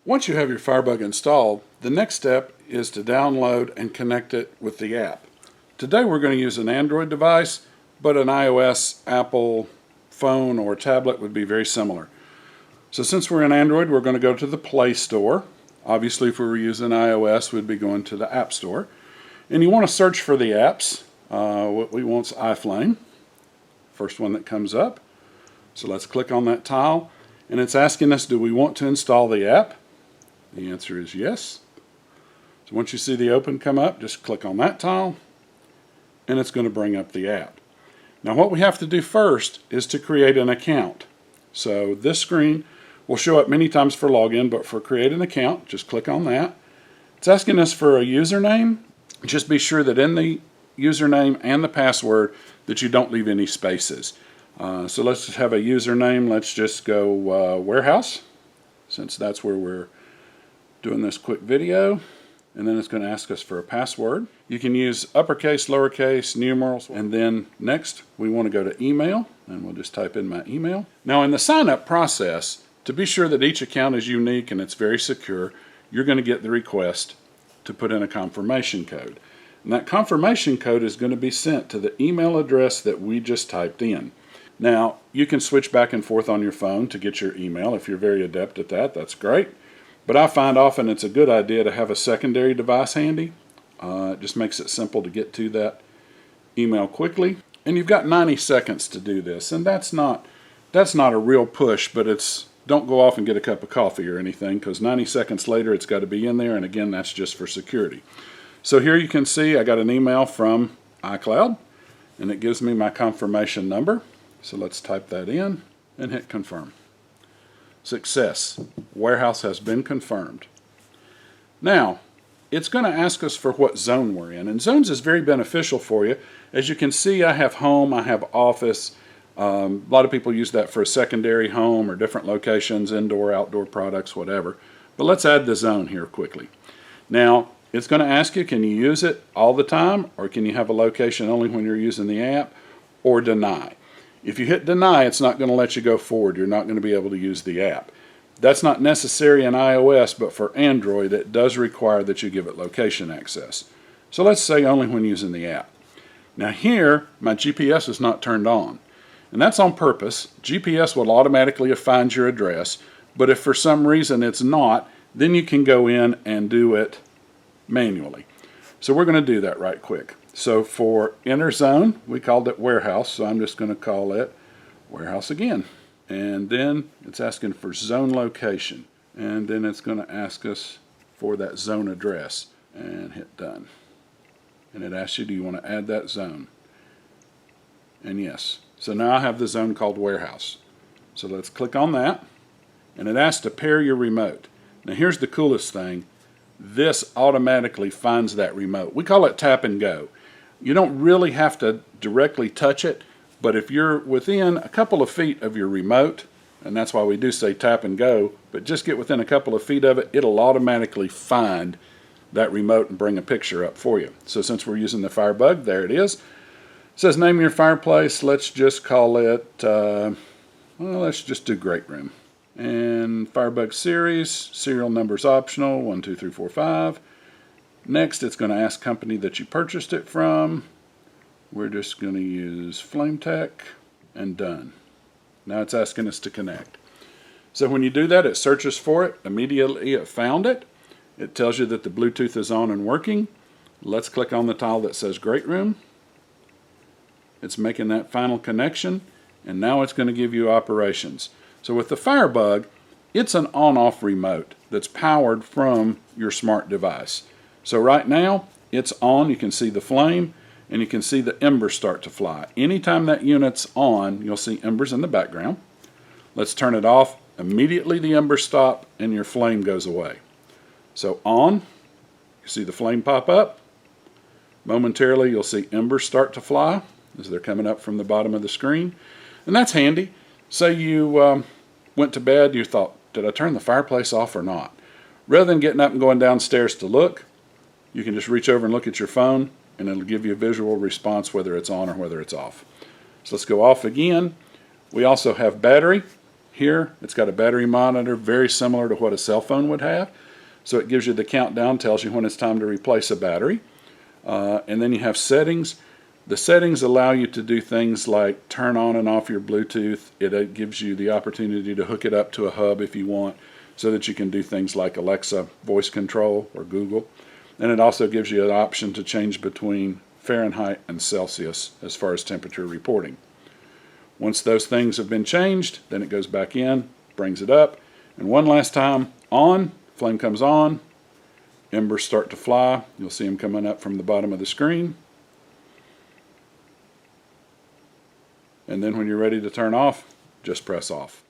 Once you have your FireBug installed, the next step is to download and connect it with the app. Today we're going to use an Android device, but an iOS, Apple phone or tablet would be very similar. So since we're in Android, we're going to go to the Play Store. Obviously, if we were using iOS, we'd be going to the App Store. And you want to search for the apps. What we want is iFlame, first one that comes up. So let's click on that tile, and it's asking us, do we want to install the app? The answer is yes. So once you see the open come up, just click on that tile, and it's going to bring up the app. Now what we have to do first is to create an account. So this screen will show up many times for login, but for create an account, just click on that. It's asking us for a username. Just be sure that in the username and the password that you don't leave any spaces. So let's just have a username. Let's just go warehouse, since that's where we're doing this quick video. And then it's going to ask us for a password. You can use uppercase, lowercase, numerals, and then next we want to go to email, and we'll just type in my email. Now in the sign up process, to be sure that each account is unique and it's very secure, you're going to get the request to put in a confirmation code. And that confirmation code is going to be sent to the email address that we just typed in. Now, you can switch back and forth on your phone to get your email. If you're very adept at that, that's great. But I find often it's a good idea to have a secondary device handy. It just makes it simple to get to that email quickly. And you've got 90 seconds to do this. And that's not a real push, but don't go off and get a cup of coffee or anything, because 90 seconds later it's got to be in there, and again, that's just for security. So here you can see I got an email from iCloud, and it gives me my confirmation number. So let's type that in and hit confirm. Success. Warehouse has been confirmed. Now, it's going to ask us for what zone we're in, and zones is very beneficial for you. As you can see, I have home, I have office. A lot of people use that for a secondary home or different locations, indoor, outdoor products, whatever. But let's add the zone here quickly. Now, it's going to ask you, can you use it all the time, or can you have a location only when you're using the app, or deny. If you hit deny, it's not going to let you go forward. You're not going to be able to use the app. That's not necessary in iOS, but for Android, it does require that you give it location access. So let's say only when using the app. Now here, my GPS is not turned on. And that's on purpose. GPS will automatically find your address, but if for some reason it's not, then you can go in and do it manually. So we're going to do that right quick. So for enter zone, we called it warehouse, so I'm just going to call it warehouse again. And then it's asking for zone location, and then it's going to ask us for that zone address, and hit done. And it asks you, do you want to add that zone? And yes. So now I have the zone called warehouse. So let's click on that, and it asks to pair your remote. Now here's the coolest thing. This automatically finds that remote. We call it tap and go. You don't really have to directly touch it, but if you're within a couple of feet of your remote, and that's why we do say tap and go, but just get within a couple of feet of it, it'll automatically find that remote and bring a picture up for you. So since we're using the FireBug, there it is. It says name your fireplace. Let's just call it, let's just do Great Room. And FireBug series, serial number's optional, 1, 2, 3, 4, 5. Next, it's going to ask company that you purchased it from. We're just going to use Flame-tec, and done. Now it's asking us to connect. So when you do that, it searches for it. Immediately it found it. It tells you that the Bluetooth is on and working. Let's click on the tile that says Great Room. It's making that final connection, and now it's going to give you operations. So with the FireBug, it's an on-off remote that's powered from your smart device. So right now, it's on. You can see the flame, and you can see the embers start to fly. Anytime that unit's on, you'll see embers in the background. Let's turn it off. Immediately the embers stop, and your flame goes away. So on, you see the flame pop up. Momentarily, you'll see embers start to fly as they're coming up from the bottom of the screen. And that's handy. Say you went to bed, you thought, did I turn the fireplace off or not? Rather than getting up and going downstairs to look, you can just reach over and look at your phone, and it'll give you a visual response whether it's on or whether it's off. So let's go off again. We also have battery. Here, it's got a battery monitor very similar to what a cell phone would have. So it gives you the countdown, tells you when it's time to replace a battery. And then you have settings. The settings allow you to do things like turn on and off your Bluetooth. It gives you the opportunity to hook it up to a hub if you want, so that you can do things like Alexa voice control or Google. And it also gives you an option to change between Fahrenheit and Celsius as far as temperature reporting. Once those things have been changed, then it goes back in, brings it up, and one last time, on, flame comes on, embers start to fly. You'll see them coming up from the bottom of the screen. And then when you're ready to turn off, just press off.